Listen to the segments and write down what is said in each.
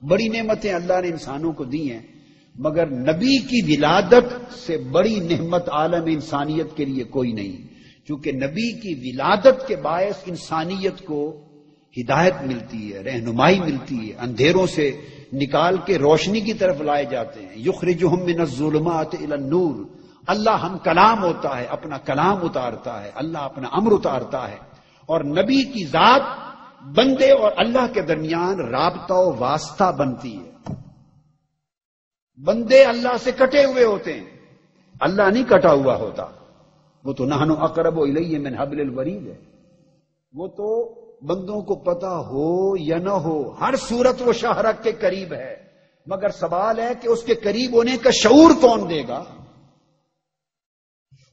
بڑی نعمتیں اللہ نے انسانوں کو دی ہیں، مگر نبی کی ولادت سے بڑی نعمت عالم انسانیت کے لیے کوئی نہیں، چونکہ نبی کی ولادت کے باعث انسانیت کو ہدایت ملتی ہے، رہنمائی ملتی ہے، اندھیروں سے نکال کے روشنی کی طرف لائے جاتے ہیں۔ یخرجہم من الظلمات الی النور، اللہ ہم کلام ہوتا ہے، اپنا کلام اتارتا ہے، اللہ اپنا امر اتارتا ہے، اور نبی کی ذات بندے اور اللہ کے درمیان رابطہ و واسطہ بنتی ہے۔ بندے اللہ سے کٹے ہوئے ہوتے ہیں، اللہ نہیں کٹا ہوا ہوتا، وہ تو نحن اقرب الیہ من حبل الورید ہے، وہ تو بندوں کو پتا ہو یا نہ ہو ہر صورت وہ شاہرگ کے قریب ہے، مگر سوال ہے کہ اس کے قریب ہونے کا شعور کون دے گا؟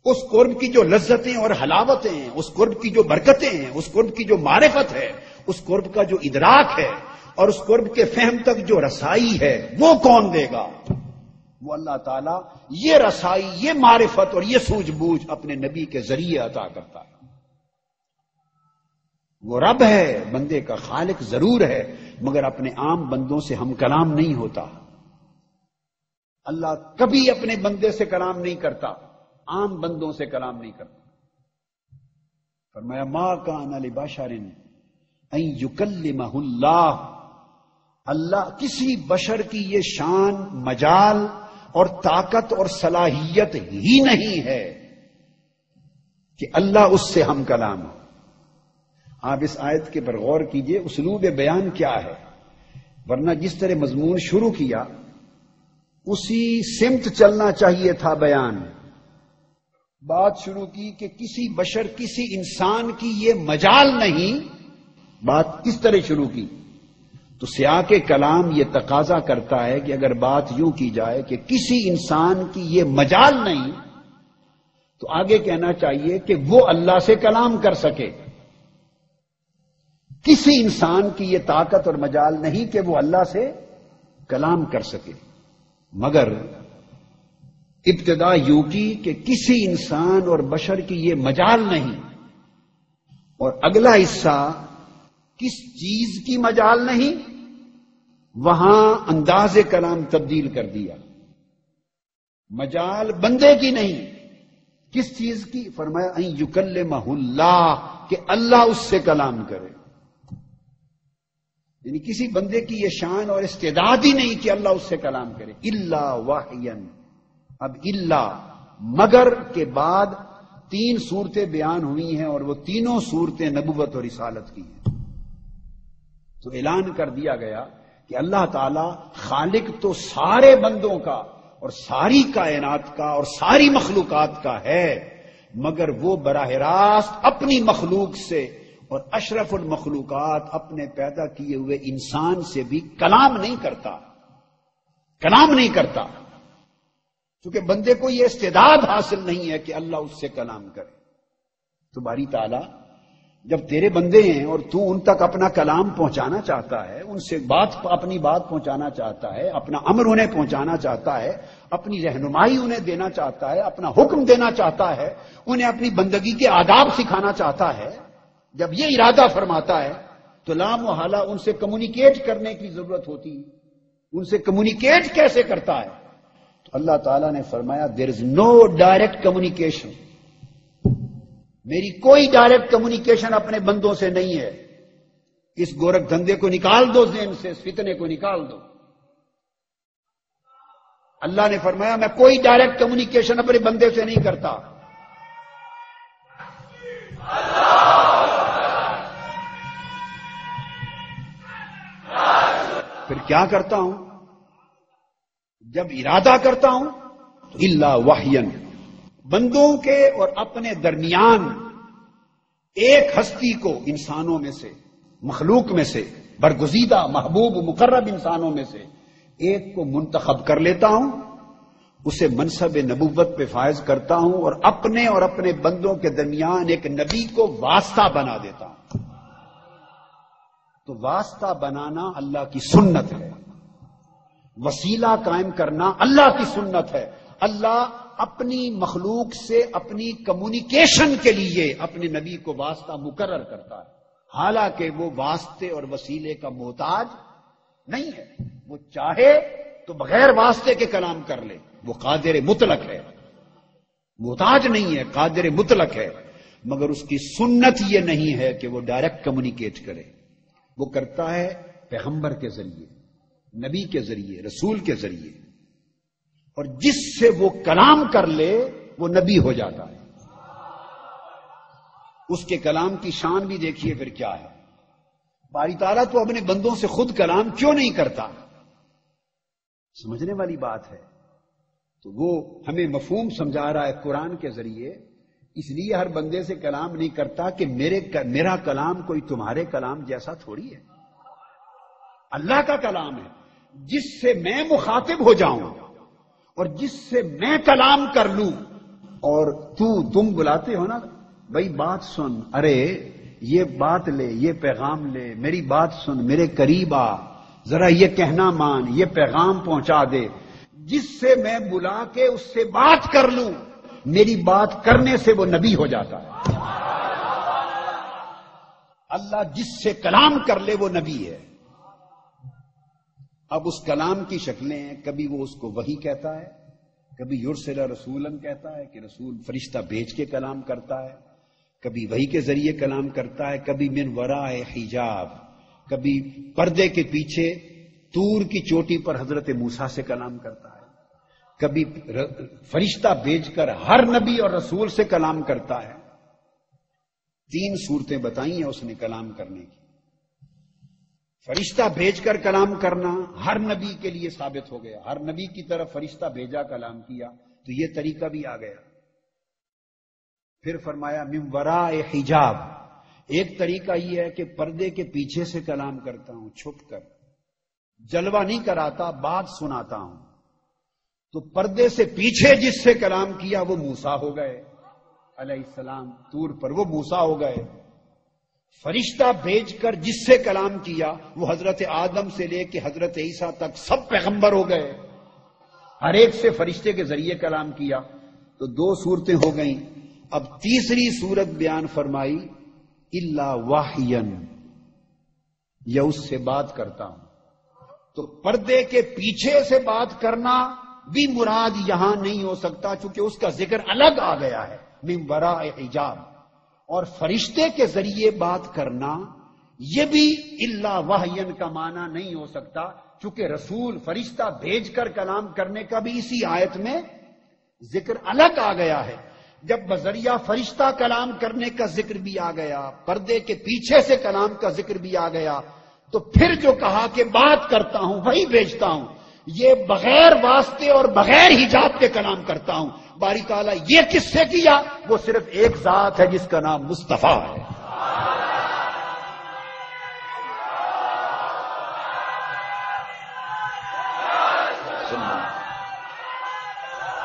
اس قرب کی جو لذتیں اور حلاوتیں ہیں، اس قرب کی جو برکتیں ہیں، اس قرب کی جو معرفت ہے، اس قرب کا جو ادراک ہے، اور اس قرب کے فہم تک جو رسائی ہے، وہ کون دے گا؟ وہ اللہ تعالیٰ یہ رسائی، یہ معرفت اور یہ سوجھ بوجھ اپنے نبی کے ذریعے عطا کرتا ہے۔ وہ رب ہے، بندے کا خالق ضرور ہے، مگر اپنے عام بندوں سے ہم کلام نہیں ہوتا۔ اللہ کبھی اپنے بندے سے کلام نہیں کرتا، عام بندوں سے کلام نہیں کرتا۔ فرمایا ما کان لبشر ان یکلمہ اللہ، اللہ کسی بشر کی یہ شان، مجال اور طاقت اور صلاحیت ہی نہیں ہے کہ اللہ اس سے ہم کلام ہو۔ آپ اس آیت کے پر غور کیجئے، اسلوب بیان کیا ہے، ورنہ جس طرح مضمون شروع کیا اسی سمت چلنا چاہیے تھا بیان۔ بات شروع کی کہ کسی بشر، کسی انسان کی یہ مجال نہیں، بات کس طرح شروع کی؟ تو سیاق کلام یہ تقاضا کرتا ہے کہ اگر بات یوں کی جائے کہ کسی انسان کی یہ مجال نہیں، تو آگے کہنا چاہیے کہ وہ اللہ سے کلام کر سکے۔ کسی انسان کی یہ طاقت اور مجال نہیں کہ وہ اللہ سے کلام کر سکے، مگر ابتدا یوں کی کہ کسی انسان اور بشر کی یہ مجال نہیں، اور اگلا حصہ کس چیز کی مجال نہیں، وہاں انداز کلام تبدیل کر دیا۔ مجال بندے کی نہیں، کس چیز کی؟ فرمایا ان یکلمہ اللہ، کہ اللہ اس سے کلام کرے۔ یعنی کسی بندے کی یہ شان اور استعداد ہی نہیں کہ اللہ اس سے کلام کرے۔ الا وحین، اب الا مگر کے بعد 3 صورتیں بیان ہوئی ہیں، اور وہ تینوں صورتیں نبوت اور رسالت کی ہیں۔ تو اعلان کر دیا گیا کہ اللہ تعالی خالق تو سارے بندوں کا اور ساری کائنات کا اور ساری مخلوقات کا ہے، مگر وہ براہ راست اپنی مخلوق سے اور اشرف المخلوقات اپنے پیدا کیے ہوئے انسان سے بھی کلام نہیں کرتا، کلام نہیں کرتا، کیونکہ بندے کو یہ استعداد حاصل نہیں ہے کہ اللہ اس سے کلام کرے۔ تو باری تعالیٰ جب تیرے بندے ہیں اور تو ان تک اپنا کلام پہنچانا چاہتا ہے، ان سے اپنی بات پہنچانا چاہتا ہے، اپنا امر انہیں پہنچانا چاہتا ہے، اپنی رہنمائی انہیں دینا چاہتا ہے، اپنا حکم دینا چاہتا ہے، انہیں اپنی بندگی کے آداب سکھانا چاہتا ہے، جب یہ ارادہ فرماتا ہے تو لا محالہ ان سے کمیونیکیٹ کرنے کی ضرورت ہوتی ہے۔ ان سے کمیونیکیٹ کیسے کرتا ہے؟ تو اللہ تعالیٰ نے فرمایا دیر از نو ڈائریکٹ کمیونیکیشن، میری کوئی ڈائریکٹ کمیونیکیشن اپنے بندوں سے نہیں ہے۔ اس گورکھ دھندے کو نکال دو ذہن سے، اس فتنے کو نکال دو۔ اللہ نے فرمایا میں کوئی ڈائریکٹ کمیونیکیشن اپنے بندے سے نہیں کرتا۔ پھر کیا کرتا ہوں؟ جب ارادہ کرتا ہوں تو الا وحین، بندوں کے اور اپنے درمیان ایک ہستی کو انسانوں میں سے، مخلوق میں سے، برگزیدہ محبوب مقرب انسانوں میں سے ایک کو منتخب کر لیتا ہوں، اسے منصب نبوت پہ فائز کرتا ہوں، اور اپنے بندوں کے درمیان ایک نبی کو واسطہ بنا دیتا ہوں۔ تو واسطہ بنانا اللہ کی سنت ہے، وسیلہ قائم کرنا اللہ کی سنت ہے۔ اللہ اپنی مخلوق سے اپنی کمیونیکیشن کے لیے اپنے نبی کو واسطہ مقرر کرتا ہے، حالانکہ وہ واسطے اور وسیلے کا محتاج نہیں ہے۔ وہ چاہے تو بغیر واسطے کے کلام کر لے، وہ قادر مطلق ہے، محتاج نہیں ہے، قادر مطلق ہے، مگر اس کی سنت یہ نہیں ہے کہ وہ ڈائریکٹ کمیونیکیٹ کرے، وہ کرتا ہے پیغمبر کے ذریعے، نبی کے ذریعے، رسول کے ذریعے، اور جس سے وہ کلام کر لے وہ نبی ہو جاتا ہے۔ اس کے کلام کی شان بھی دیکھیے پھر کیا ہے۔ باری تعالیٰ تو اپنے بندوں سے خود کلام کیوں نہیں کرتا؟ سمجھنے والی بات ہے۔ تو وہ ہمیں مفہوم سمجھا رہا ہے قرآن کے ذریعے، اس لیے ہر بندے سے کلام نہیں کرتا کہ میرا کلام کوئی تمہارے کلام جیسا تھوڑی ہے، اللہ کا کلام ہے، جس سے میں مخاطب ہو جاؤں اور جس سے میں کلام کر لوں۔ اور تم بلاتے ہو نا بھائی بات سن، ارے یہ بات لے، یہ پیغام لے، میری بات سن، میرے قریب آ، ذرا یہ کہنا مان، یہ پیغام پہنچا دے، جس سے میں بلا کے اس سے بات کر لوں، میری بات کرنے سے وہ نبی ہو جاتا ہے۔ اللہ جس سے کلام کر لے وہ نبی ہے۔ اب اس کلام کی شکلیں ہیں، کبھی وہ اس کو وحی کہتا ہے، کبھی یرسل رسولن کہتا ہے کہ رسول فرشتہ بھیج کے کلام کرتا ہے، کبھی وحی کے ذریعے کلام کرتا ہے، کبھی من وراء حجاب، کبھی پردے کے پیچھے طور کی چوٹی پر حضرت موسیٰ سے کلام کرتا ہے، کبھی فرشتہ بھیج کر ہر نبی اور رسول سے کلام کرتا ہے۔ 3 صورتیں بتائی ہیں اس نے کلام کرنے کی۔ فرشتہ بھیج کر کلام کرنا ہر نبی کے لیے ثابت ہو گیا، ہر نبی کی طرف فرشتہ بھیجا کلام کیا، تو یہ طریقہ بھی آ گیا۔ پھر فرمایا من وراء حجاب، ایک طریقہ یہ ہے کہ پردے کے پیچھے سے کلام کرتا ہوں، چھپ کر، جلوہ نہیں کراتا، بات سناتا ہوں۔ تو پردے سے پیچھے جس سے کلام کیا وہ موسیٰ ہو گئے علیہ السلام، طور پر وہ موسیٰ ہو گئے۔ فرشتہ بھیج کر جس سے کلام کیا وہ حضرت آدم سے لے کے حضرت عیسیٰ تک سب پیغمبر ہو گئے، ہر ایک سے فرشتے کے ذریعے کلام کیا۔ تو 2 صورتیں ہو گئیں۔ اب تیسری صورت بیان فرمائی، الا واحین، یا اس سے بات کرتا ہوں۔ تو پردے کے پیچھے سے بات کرنا بھی مراد یہاں نہیں ہو سکتا، چونکہ اس کا ذکر الگ آ گیا ہے، من وراء حجاب۔ اور فرشتے کے ذریعے بات کرنا یہ بھی الا واحین کا معنی نہیں ہو سکتا، چونکہ رسول فرشتہ بھیج کر کلام کرنے کا بھی اسی آیت میں ذکر الگ آ گیا ہے۔ جب بذریعہ فرشتہ کلام کرنے کا ذکر بھی آ گیا، پردے کے پیچھے سے کلام کا ذکر بھی آ گیا، تو پھر جو کہا کہ بات کرتا ہوں وہی بھیجتا ہوں، یہ بغیر واسطے اور بغیر حجاب کے کلام کرتا ہوں۔ باری تعالیٰ یہ کس سے کیا؟ وہ صرف ایک ذات ہے جس کا نام مصطفیٰ ہے۔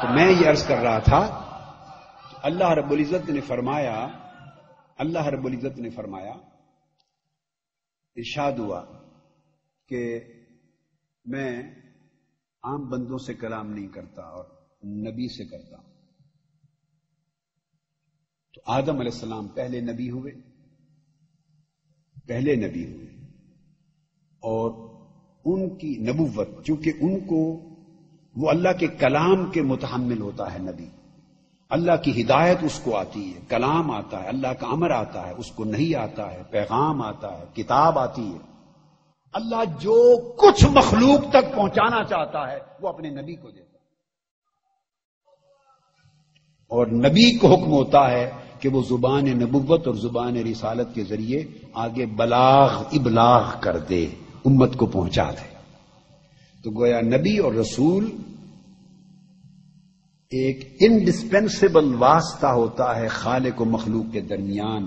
تو میں یہ عرض کر رہا تھا، اللہ رب العزت نے فرمایا، ارشاد ہوا کہ میں عام بندوں سے کلام نہیں کرتا اور نبی سے کرتا ہوں۔ تو آدم علیہ السلام پہلے نبی ہوئے، اور ان کی نبوت، چونکہ ان کو وہ اللہ کے کلام کے متحمل ہوتا ہے نبی، اللہ کی ہدایت اس کو آتی ہے، کلام آتا ہے، اللہ کا امر آتا ہے، اس کو نہیں آتا ہے، پیغام آتا ہے، کتاب آتی ہے۔ اللہ جو کچھ مخلوق تک پہنچانا چاہتا ہے وہ اپنے نبی کو دیتا ہے، اور نبی کو حکم ہوتا ہے کہ وہ زبان نبوت اور زبان رسالت کے ذریعے آگے ابلاغ کر دے، امت کو پہنچا دے۔ تو گویا نبی اور رسول ایک انڈسپینسیبل واسطہ ہوتا ہے خالق و مخلوق کے درمیان۔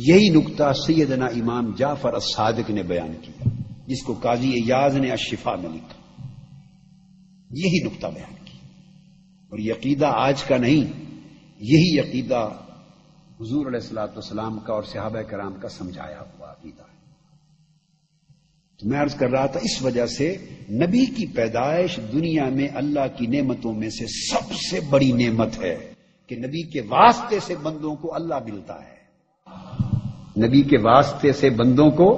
یہی نقطہ سیدنا امام جعفر الصادق نے بیان کیا، جس کو قاضی ایاز نے الشفا میں لکھا، یہی نقطہ بیان کیا۔ اور یہ عقیدہ آج کا نہیں، یہی عقیدہ حضور علیہ الصلوۃ والسلام کا اور صحابہ کرام کا سمجھایا ہوا عقیدہ ہے۔ تو میں عرض کر رہا تھا، اس وجہ سے نبی کی پیدائش دنیا میں اللہ کی نعمتوں میں سے سب سے بڑی نعمت ہے کہ نبی کے واسطے سے بندوں کو اللہ ملتا ہے، نبی کے واسطے سے بندوں کو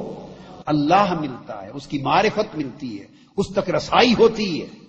اللہ ملتا ہے، اس کی معرفت ملتی ہے، اس تک رسائی ہوتی ہے.